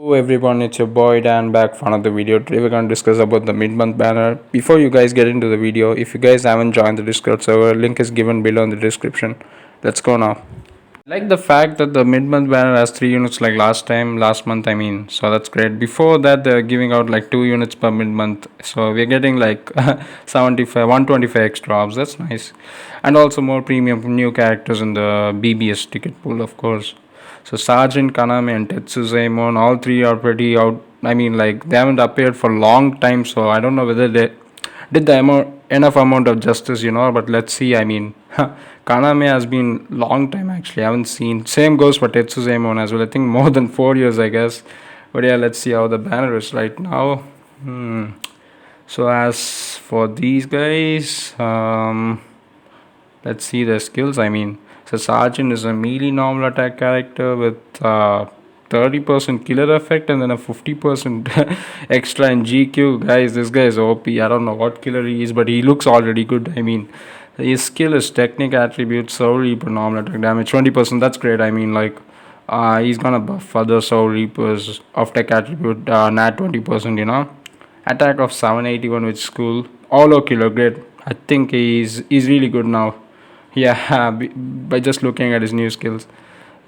Hello everyone, it's your boy Dan back for another video. Today we're going to discuss about the mid-month banner. Before you guys get into the video, if you guys haven't joined the Discord server, link is given below in the description. Let's go now. I like the fact that the mid-month banner has 3 units like last month I mean. So that's great. Before that they're giving out like 2 units per mid-month. So we're getting like 75, 125 extra drops. That's nice. And also more premium new characters in the BBS ticket pool of course. So Sergeant Kaname and Tetsuzaemon, all three are pretty out. I mean, like they haven't appeared for a long time, so I don't know whether they did the enough amount of justice. But let's see. I mean, Kaname has been long time actually. I haven't seen. Same goes for Tetsuzaemon as well. I think more than 4 years, I guess. But yeah, let's see how the banner is right now. So as for these guys, let's see their skills. I mean, so Sergeant is a melee normal attack character with 30% killer effect and then a 50% extra in GQ. Guys, this guy is OP. I don't know what killer he is, but he looks already good. I mean, his skill is technic attribute, Soul Reaper normal attack damage 20%. That's great. I mean, like, he's gonna buff other Soul Reapers of tech attribute, nat 20%. Attack of 781, which is cool. All killer, great. I think he's really good now. Yeah, by just looking at his new skills.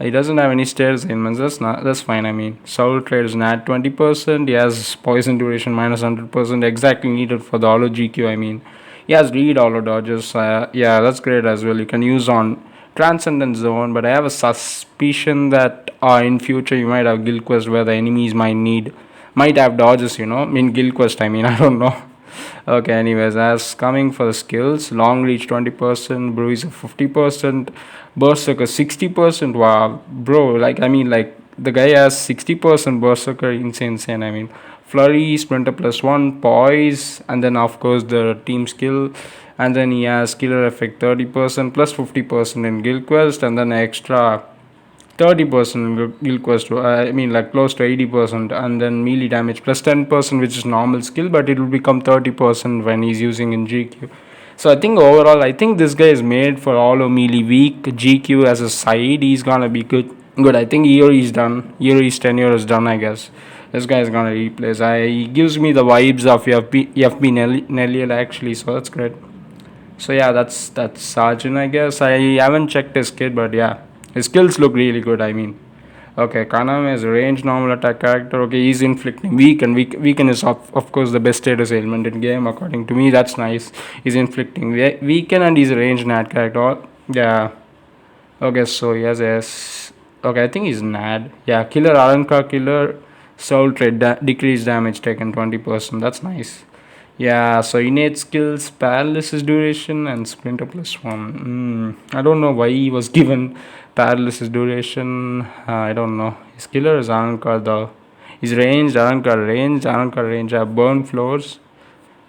He doesn't have any stairs ailments. That's fine. I mean, Soul Trade is nat 20%. He has poison duration minus 100%, exactly needed for the Holo GQ. I mean, he has read Holo dodges. Yeah, that's great as well. You can use on Transcendent Zone, but I have a suspicion that in future you might have Guild Quest where the enemies might have dodges. In Guild Quest. I mean, I don't know. Okay, anyways, as coming for the skills, long reach 20%, bruiser 50%, berserker 60%. Wow, bro, like I mean, like the guy has 60% berserker, insane. I mean, flurry, sprinter +1, poise, and then of course the team skill, and then he has killer effect 30% plus 50% in guild quest, and then extra 30% guild quest. I mean, like close to 80%, and then melee damage plus 10%, which is normal skill, but it will become 30% when he's using in GQ. So I think overall, I think this guy is made for all of melee weak. GQ as a side, he's gonna be good. Good. I think Yuri is done. Yuri's tenure is done. I guess this guy is gonna replace. He gives me the vibes of FB Nelliel actually. So that's great. So yeah, that's Sergeant. I guess I haven't checked his kit, but yeah. His skills look really good, I mean. Okay, Kaname is a range normal attack character. Okay, he's inflicting weaken. Weaken is of course the best status ailment in game according to me. That's nice. He's inflicting weaken and he's a range nat character. Yeah. Okay, so he has S. Okay, I think he's NAD. Yeah, killer Aranka killer soul trade decrease damage taken 20%. That's nice. Yeah, so innate skills, paralysis duration, and sprinter +1. I don't know why he was given paralysis duration. I don't know. His killer is Ankar though. His Ankar range. Burn floors.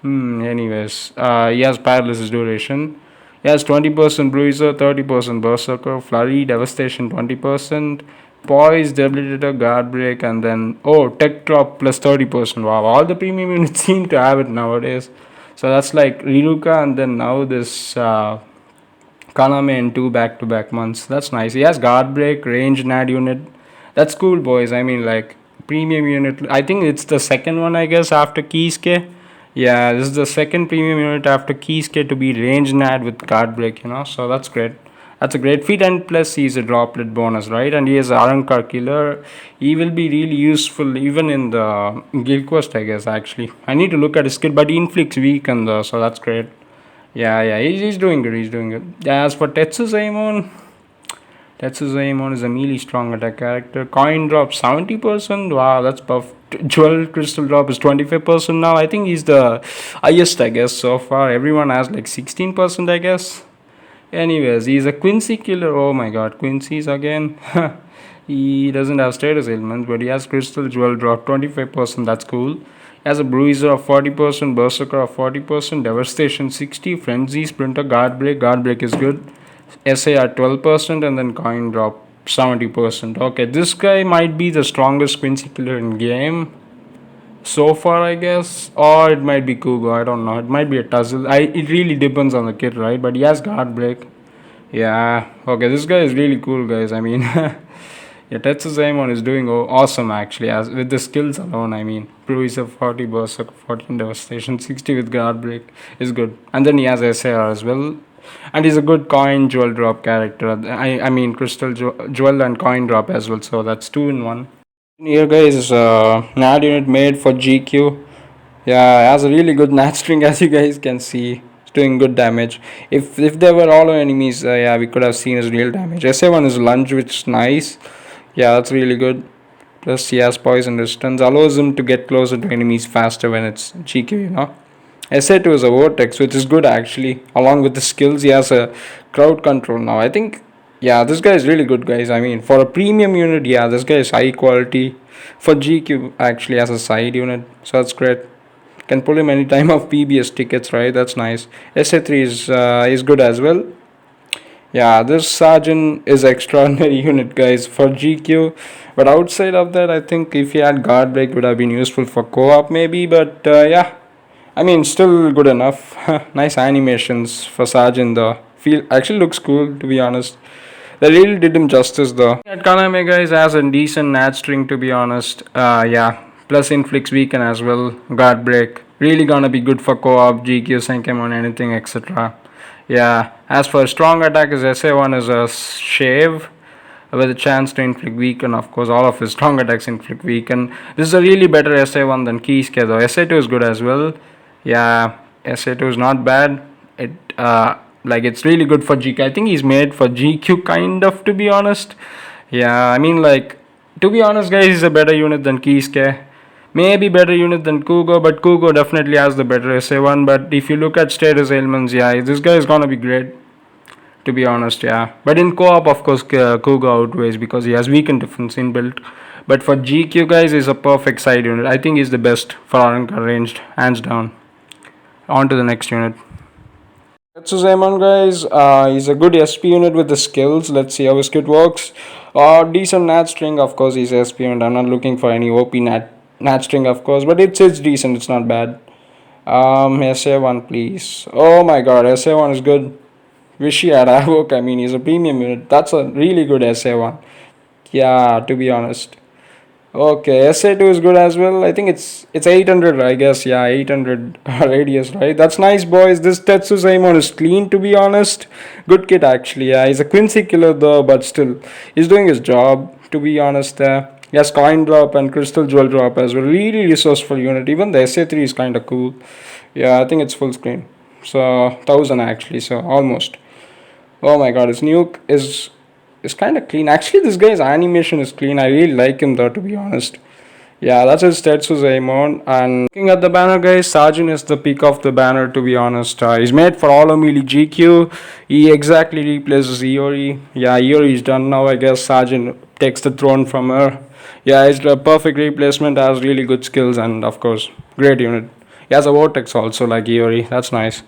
Anyways, he has paralysis duration. He has 20% bruiser, 30% berserker, flurry, devastation 20%, poise, debilitator, guard break, and then tech drop plus 30%. Wow, all the premium units seem to have it nowadays. So that's like Riruka, and then now this Kaname in 2 back-to-back months. That's nice. He has guard break, range nad unit. That's cool, boys. I mean, like premium unit. I think it's the second one, I guess, after Kisuke. Yeah, this is the second premium unit after Kisuke to be range nad with guard break. So that's great. That's a great feat, and plus he's a droplet bonus, right? And he is Arankar killer. He will be really useful even in the guild quest, I guess. Actually, I need to look at his skill, but he inflicts weaken though, so that's great. Yeah, he's doing good. He's doing good. As for Tetsuzaemon is a melee strong attack character. Coin drop 70%. Wow, that's buff. Jewel crystal drop is 25% now. I think he's the highest, I guess, so far. Everyone has like 16%, I guess. Anyways, he's a Quincy killer. Oh my god, Quincy's again. He doesn't have status ailments, but he has crystal jewel drop 25%. That's cool. He has a bruiser of 40%, berserker of 40%, devastation 60, frenzy, sprinter, guard break. Guard break is good. SA at 12%, and then coin drop 70%. Okay, this guy might be the strongest Quincy killer in game so far, I guess, or it might be Kugo. I don't know. It might be a Tuzzle. It really depends on the kid, right? But he has guard break. Yeah. Okay, this guy is really cool, guys. I mean, Yeah, Tetsuzaimon is doing awesome actually. As with the skills alone, I mean, Brew is a 40 Berserk, 14 Devastation, 60 with Guard Break is good. And then he has SAR as well. And he's a good coin jewel drop character. I mean, Crystal Jewel and coin drop as well. So that's two in one. Here, guys, is NAD unit made for GQ. Yeah, it has a really good nat string as you guys can see. It's doing good damage. If there were all enemies, yeah, we could have seen his real damage. SA1 is lunge, which is nice. Yeah, that's really good. Plus he has poison resistance, allows him to get closer to enemies faster when it's GQ, you know. SA2 is a vortex, which is good actually. Along with the skills, he has a crowd control now. I think, yeah, this guy is really good, guys. I mean, for a premium unit, yeah, this guy is high quality. For GQ, actually, as a side unit, so that's great. Can pull him any time of PBS tickets, right? That's nice. SA3 is good as well. Yeah, this Sergeant is extraordinary unit, guys, for GQ. But outside of that, I think if he had guard break, would have been useful for co-op maybe. But yeah, I mean, still good enough. Nice animations for Sergeant though. Feel actually looks cool to be honest. They really did him justice though. At Kaname guys has a decent nat string to be honest. Yeah. Plus inflicts weaken as well. Guard break. Really gonna be good for co-op, GQ, Senkemon, anything, etc. Yeah. As for strong attack, his SA1 is a shave with a chance to inflict weaken. Of course, all of his strong attacks inflict weaken. This is a really better SA1 than Keysuke though. SA2 is good as well. Yeah, SA2 is not bad. It like it's really good for GQ. I think he's made for GQ kind of to be honest. Yeah, I mean like to be honest guys, he's a better unit than Keysuke. Maybe better unit than Kugo, but Kugo definitely has the better SA1. But if you look at status ailments, yeah, this guy is gonna be great to be honest, yeah. But in co-op, of course, Kugo outweighs because he has weakened defense inbuilt. But for GQ guys, is a perfect side unit. I think he's the best for Aranka ranged, hands down. On to the next unit. Tetsuzaimon guys, he's a good SP unit with the skills. Let's see how his kit works. Decent nat string, of course, he's SP unit. I'm not looking for any OP nat string, of course, but it's decent. It's not bad. SA1, please. Oh my God, SA1 is good. Wish he had Avoc. I mean, he's a premium unit. That's a really good SA1. Yeah, to be honest. Okay, SA2 is good as well. I think it's 800, I guess. Yeah, 800 radius, right? That's nice, boys. This Tetsuzaimon is clean, to be honest. Good kid, actually. Yeah, he's a Quincy killer, though, but still, he's doing his job, to be honest. He has coin drop and crystal jewel drop as well. Really resourceful unit. Even the SA3 is kind of cool. Yeah, I think it's full screen. So, 1000 actually, so almost. Oh my God, his nuke is kind of clean. Actually, this guy's animation is clean. I really like him though, to be honest. Yeah, that's his Tetsuzaimon. And looking at the banner, guys, Sajin is the peak of the banner, to be honest. He's made for all melee GQ. He exactly replaces Iori. Yeah, Iori is done now, I guess. Sajin takes the throne from her. Yeah, it's a perfect replacement. Has really good skills and, of course, great unit. He has a vortex also, like Iori. That's nice.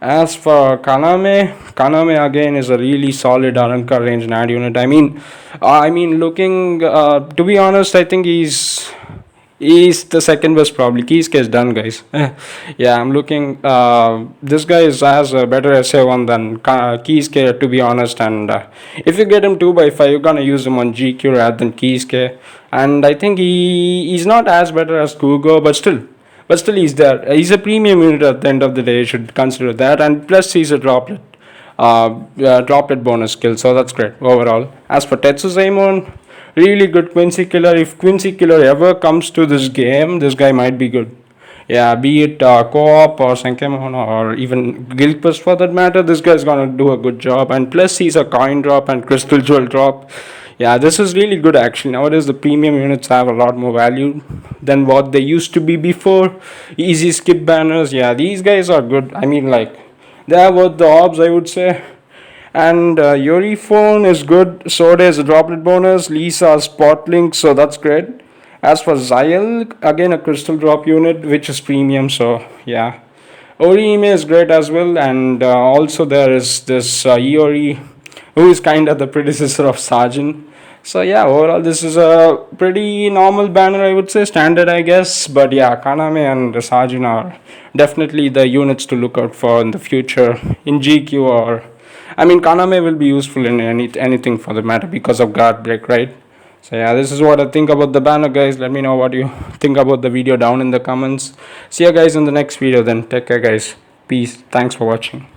As for Kaname again is a really solid Aranka range NAD unit. I mean, looking to be honest, I think he's the second best probably. Keysuke is done, guys. Yeah, I'm looking. This guy has a better SA1 than Keysuke, to be honest. And if you get him 2x5, you're gonna use him on GQ rather than Keysuke. And I think he's not as better as Kugo, but still. But still, he's there. He's a premium unit at the end of the day. You should consider that. And plus, he's a droplet bonus skill. So that's great overall. As for Tetsuzaimon, really good Quincy killer. If Quincy killer ever comes to this game, this guy might be good. Yeah, be it co-op or Senkemon or even Guild Quest for that matter, this guy's gonna do a good job. And plus, he's a coin drop and crystal jewel drop. Yeah, this is really good actually. Nowadays, the premium units have a lot more value than what they used to be before. Easy skip banners. Yeah, these guys are good. I mean, like, they are worth the orbs, I would say. And Yuri phone is good. Soda is a droplet bonus. Lisa spot link, so that's great. As for Zyel, again a crystal drop unit, which is premium, so yeah. Orihime is great as well, and also there is this Iori, who is kind of the predecessor of Sajin. So yeah, overall this is a pretty normal banner, I would say, standard I guess. But yeah, Kaname and Sajin are definitely the units to look out for in the future in GQ or I mean Kaname will be useful in anything for the matter because of guard break, right? So yeah, this is what I think about the banner, guys. Let me know what you think about the video down in the comments. See you guys in the next video then. Take care, guys. Peace. Thanks for watching.